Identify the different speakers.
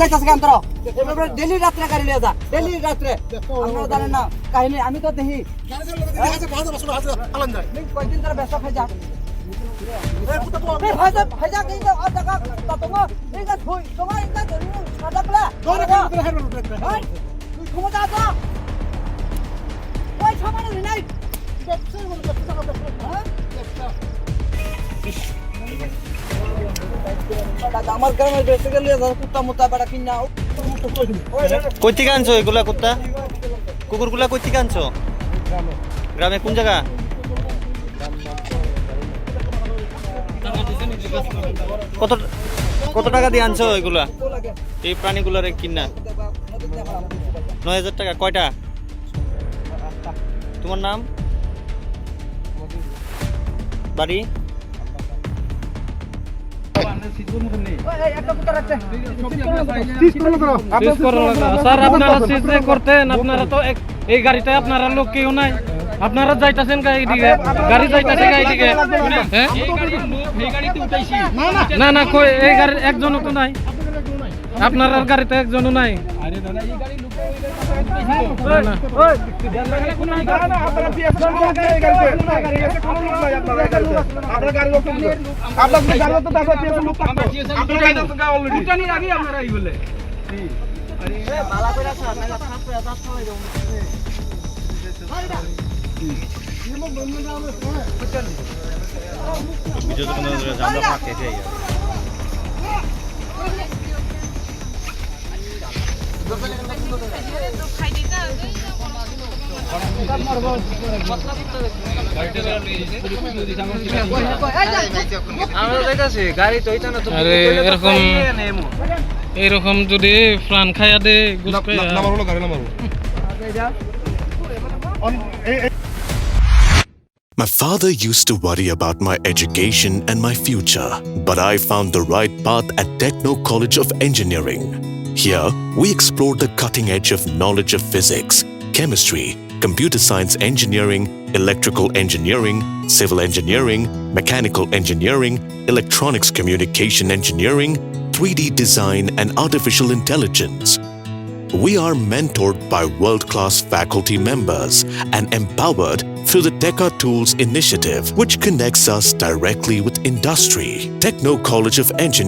Speaker 1: যাইতাছে কেন তোরা এভাবে ডেলি রাত্রে গাড়ি লিয়ে যা ডেলি রাত্রে আপনারা জানেন না কাহিনী আমি তো দেখি কয়দিন ধরে ব্যস্ত খাই যা ভাইজা কি তো আর জায়গা তোমার এই যে তুই তোমার ইনকা সাদা প্লা তুই ক্ষমতা আছে ওই সামান্য নাই আমার গ্রামের বেঁচে গেলে কুত্তা মুত্তা বেড়া কিনা
Speaker 2: কই থেকে আনছো এগুলা কুত্তা কুকুরগুলা কই থেকে আনছো গ্রামে কোন জায়গা কত কত টাকা দিয়ে আনছো এগুলা এই প্রাণীগুলার কিনা 9,000 টাকা কয়টা তোমার নাম বাড়ি
Speaker 3: স্যার আপনারা সিজে করতেন আপনারা তো এই গাড়িতে আপনারা লোক কেউ নাই আপনারা যাইতাছেন এইদিকে গাড়ি যাইতাছে এইদিকে না না কই এই গাড়ির একজনও তো নাই আপনার গাড়িতে একজনও নাই এরকম যদি প্রাণ খাইয়া দে
Speaker 4: My father used to worry about my education and my future, but I found the right path at Techno College of Engineering. Here, we explored the cutting edge of knowledge of physics, chemistry, computer science engineering, electrical engineering, civil engineering, mechanical engineering, electronics communication engineering, 3D design and artificial intelligence. We are mentored by world-class faculty members and empowered through the Teka Tools initiative, which connects us directly with industry. Techno College of Engineering